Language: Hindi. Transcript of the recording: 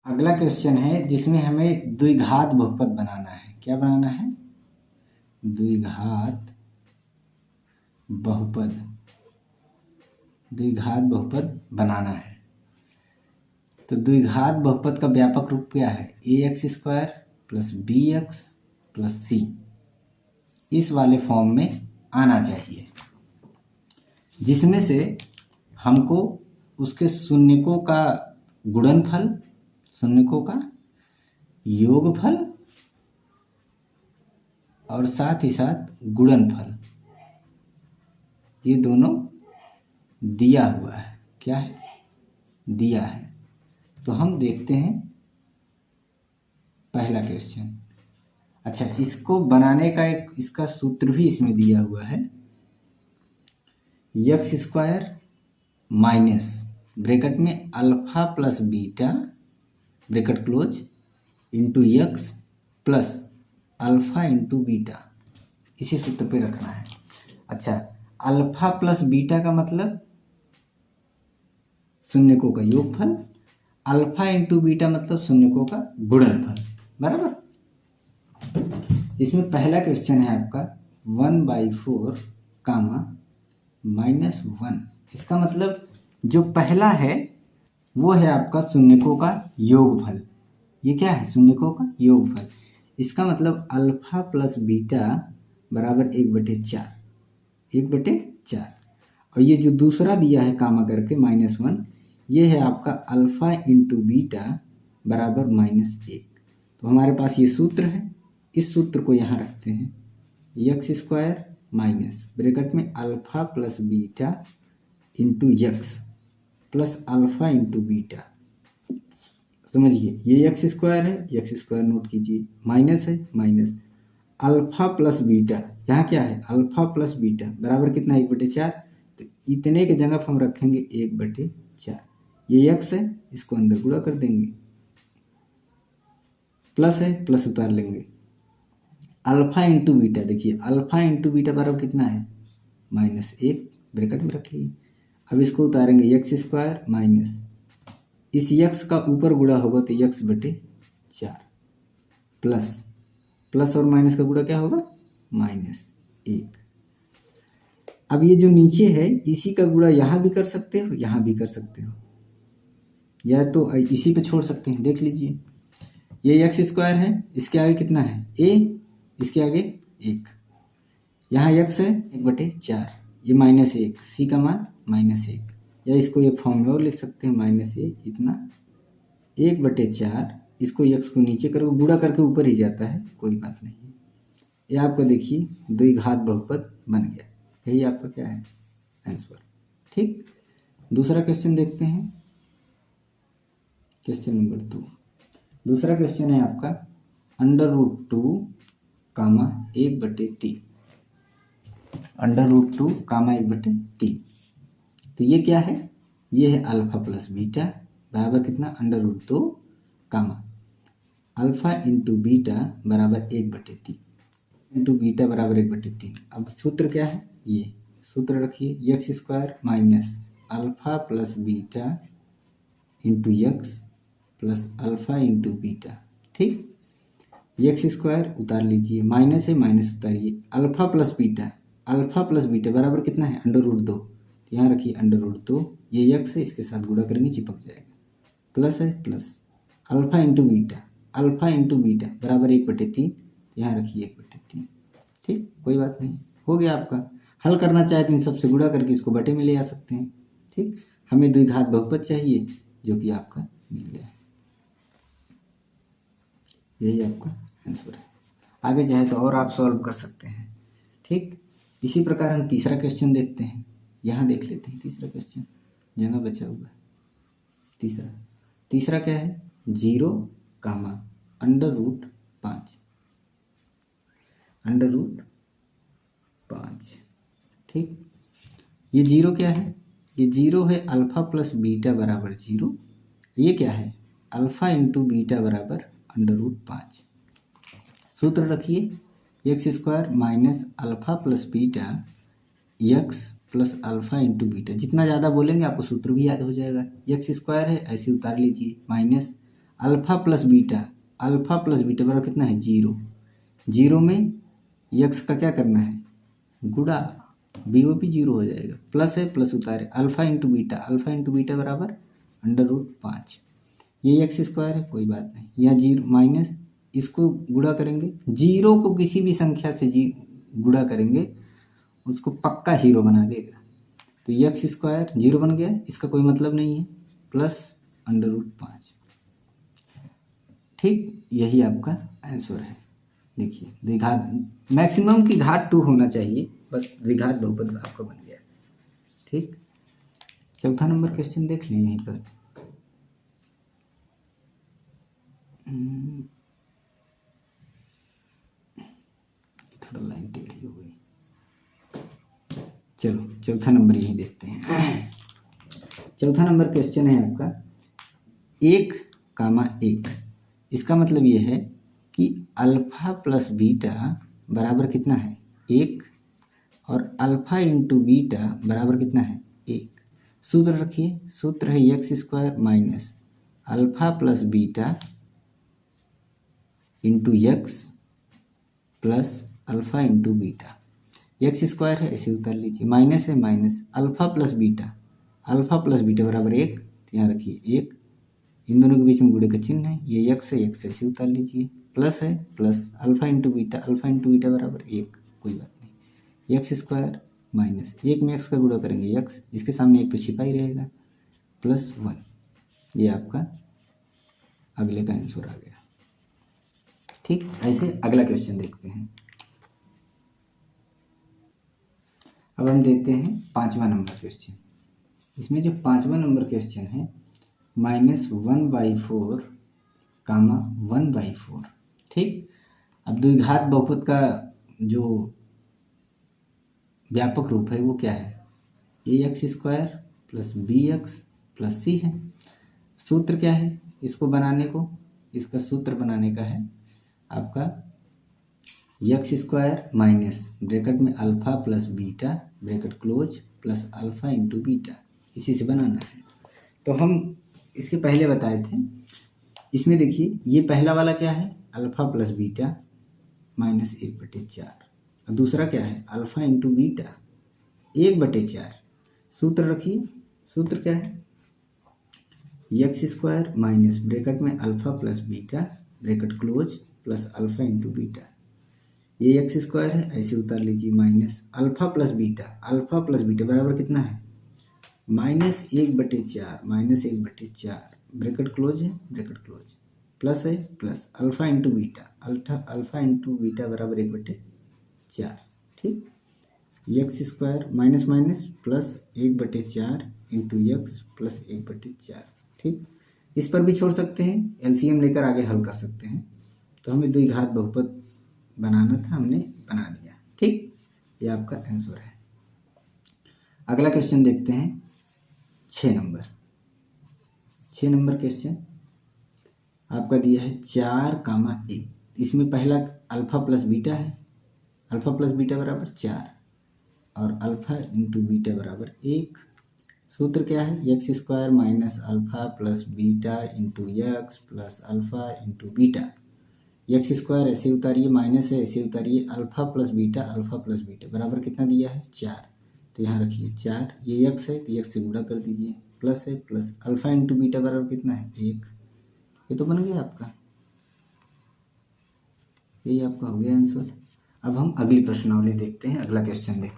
अगला क्वेश्चन है जिसमें हमें द्विघात बहुपद बनाना है। क्या बनाना है? द्विघात बहुपद। द्विघात बहुपद बनाना है। तो द्विघात बहुपद का व्यापक रूप क्या है? ax² plus bx plus c। इस वाले फॉर्म में आना चाहिए, जिसमें से हमको उसके शून्यकों का गुणनफल, शून्यकों का योगफल और साथ ही साथ गुणनफल, ये दोनों दिया हुआ है। क्या है? दिया है। तो हम देखते हैं पहला क्वेश्चन। अच्छा, इसको बनाने का एक इसका सूत्र भी इसमें दिया हुआ है। x² माइनस ब्रैकेट में alpha plus beta bracket close into x plus alpha into beta, इसी सूत्र पे रखना है। अच्छा, अल्फा प्लस बीटा का मतलब शून्यकों का योगफल, अल्फा इंटू बीटा मतलब शून्यकों का गुणनफल। बराबर। इसमें पहला क्वेश्चन है आपका 1/4 कामा -1। इसका मतलब जो पहला है वो है आपका शून्यकों का योगफल। ये क्या है? शून्यकों का योगफल। इसका मतलब अल्फा प्लस बीटा बराबर 1/4, 1/4। और ये जो दूसरा दिया है कामा करके -1, ये है आपका अल्फा इंटू बीटा बराबर -1। तो हमारे पास ये सूत्र है, इस सूत्र को यहाँ रखते हैं। x² माइनस ब्रैकेट में alpha plus beta into x plus alpha into beta. समझिए, ये x² है, x² नोट कीजिए, माइनस है, माइनस अल्फा प्लस बीटा, यहाँ क्या है? अल्फा प्लस बीटा बराबर कितना? 1/4। तो इतने के जगह हम रखेंगे 1/4। ये x है, इसको अंदर गुणा कर देंगे, प्लस है, प्लस उतार लेंगे। अल्फा इंटू बीटा, देखिए अल्फा इंटू बीटा बराबर कितना है? -1, ब्रैकेट में रख लिए। अब इसको उतारेंगे, x² माइनस इस x का ऊपर गुणा होगा तो x/4 प्लस और माइनस का गुणा क्या होगा? -1। अब ये जो नीचे है इसी का गुणा यहाँ भी कर सकते हो, यहाँ भी कर सकते हो, या तो इसी पे छोड़ सकते हैं। देख लीजिए, ये x² है, इसके आगे कितना है? a, इसके आगे 1, यहाँ x है 1/4, ये -1, c का मान -1, या इसको ये फॉर्म में और लिख सकते हैं -1 इतना 1/4। इसको x को नीचे करो, गुणा करके ऊपर ही जाता है, कोई बात नहीं है। ये आपका देखिए द्विघात बहुपद बन गया। यही आपका क्या है? आंसर। ठीक। दूसरा क्वेश्चन देखते हैं, क्वेश्चन नंबर 2। दूसरा क्वेश्चन है आपका √2 कामा 1/3। √2 कामा 1/3। तो ये क्या है? ये है अल्फा प्लस बीटा बराबर कितना? √2 कामा अल्फा इंटू बीटा बराबर 1/3 इंटू बीटा बराबर 1/3। अब सूत्र क्या है? ये सूत्र रखिए, x² minus alpha plus beta into x plus alpha into beta. ठीक। x² उतार लीजिए, माइनस है, माइनस उतारिए, अल्फा प्लस बीटा बराबर कितना है? √2। यहाँ रखिए √2, ये x है, इसके साथ गुणा करेंगे, चिपक जाएगा, प्लस है, प्लस अल्फा इंटू बीटा बराबर 1/3, यहाँ रखिए 1/3। ठीक, कोई बात नहीं, हो गया आपका। हल करना चाहे तो इन सबसे गुणा करके इसको बटे में ले आ सकते हैं। ठीक, हमें द्विघात बहुपद चाहिए, जो कि आपका मिल गया। यही आपका आंसर है। आगे चाहे तो और आप सॉल्व कर सकते हैं। ठीक, इसी प्रकार हम तीसरा क्वेश्चन देखते हैं। यहाँ देख लेते हैं तीसरा क्वेश्चन, जगह बचा हुआ है। तीसरा क्या है? 0 कामा √5। √5। ठीक, ये 0 क्या है? ये 0 है अल्फा प्लस बीटा बराबर 0। ये क्या है? अल्फा इंटू बीटा बराबर √5। सूत्र रखिए, x² minus alpha plus beta x plus alpha into beta. जितना ज़्यादा बोलेंगे आपको सूत्र भी याद हो जाएगा। x² है, ऐसे उतार लीजिए, माइनस अल्फ़ा प्लस बीटा बराबर कितना है 0। 0 में यक्स का क्या करना है गुणा, BOP 0 हो जाएगा, प्लस है प्लस उतारे अल्फ़ा इंटू बीटा बराबर √5। ये एक्स स्क्वायर है कोई बात नहीं, या 0 माइनस इसको गुणा करेंगे, 0 को किसी भी संख्या से गुणा करेंगे उसको पक्का हीरो बना देगा। तो एक्स स्क्वायर 0 बन गया, इसका कोई मतलब नहीं है, प्लस √5। ठीक, यही आपका आंसर है। देखिए द्विघात, मैक्सिमम की घात 2 होना चाहिए, बस द्विघात बहुपद आपका बन गया। ठीक, चौथा नंबर क्वेश्चन देख लें यहीं पर। थोड़ा लाइन टेढ़ी हो गई, चलो चौथा नंबर यही देखते हैं। चौथा नंबर क्वेश्चन है आपका 1,1। इसका मतलब ये है कि अल्फ़ा प्लस बीटा बराबर कितना है 1, और अल्फ़ा इंटू बीटा बराबर कितना है 1। सूत्र रखिए, सूत्र है x square minus alpha plus beta into x plus alpha into beta. X square है ऐसे उतार लीजिए, माइनस है माइनस अल्फ़ा प्लस बीटा बराबर 1, तो यहाँ रखिए 1, इन दोनों के बीच में गुणे का चिन्ह है, ये एक्स है, एक्स ऐसे उतार लीजिए, प्लस है प्लस अल्फ़ा इंटू बीटा बराबर 1, कोई बात नहीं, एक्स स्क्वायर माइनस 1 में एक्स का गुणा करेंगे एक्स, इसके सामने एक तो छिपा ही रहेगा, प्लस 1। ये आपका अगले का आंसर आ गया। ठीक, ऐसे अगला क्वेश्चन देखते हैं। अब हम देखते हैं 5वां नंबर क्वेश्चन। इसमें जो 5वां नंबर क्वेश्चन है -1/4, 1/4। ठीक, अब द्विघात बहुपद का जो व्यापक रूप है वो क्या है ax² plus bx plus c है। सूत्र क्या है इसको बनाने को, इसका सूत्र बनाने का है आपका x² माइनस ब्रैकेट में alpha plus beta bracket close plus alpha into beta, इसी से बनाना है। तो हम इसके पहले बताए थे, इसमें देखिए ये पहला वाला क्या है अल्फ़ा प्लस बीटा माइनस 1/4, और दूसरा क्या है अल्फ़ा इंटू बीटा 1/4। सूत्र रखिए, सूत्र क्या है x² माइनस ब्रैकेट में alpha plus beta bracket close plus alpha into beta. ये x² है ऐसे उतार लीजिए, माइनस अल्फ़ा प्लस बीटा बराबर कितना है -1/4 ब्रैकेट क्लोज है ब्रैकेट क्लोज, प्लस है प्लस अल्फ़ा इंटू बीटा बराबर 1/4। ठीक, x² minus minus plus 1/4 into x plus 1/4। ठीक, इस पर भी छोड़ सकते हैं, LCM लेकर आगे हल कर सकते हैं। तो हमें द्विघात बहुपद बनाना था, हमने बना दिया। ठीक, ये आपका आंसर है। अगला क्वेश्चन देखते हैं 6 नंबर क्वेश्चन आपका दिया है 4,1। इसमें पहला अल्फ़ा प्लस बीटा है, अल्फ़ा प्लस बीटा बराबर 4 और अल्फ़ा इंटू बीटा बराबर 1। सूत्र क्या है x² minus alpha plus beta into x plus alpha into beta. x² ऐसे उतारिए, माइनस है ऐसे उतारिए, अल्फ़ा प्लस बीटा बराबर कितना दिया है 4, तो यहाँ रखिए 4, ये x है तो x से गुणा कर दीजिए, प्लस है प्लस अल्फ़ा इंटू बीटा बराबर कितना है 1। ये तो बन गया आपका, यही आपका हो गया आंसर। अब हम अगली प्रश्नावली देखते हैं, अगला क्वेश्चन देखते हैं।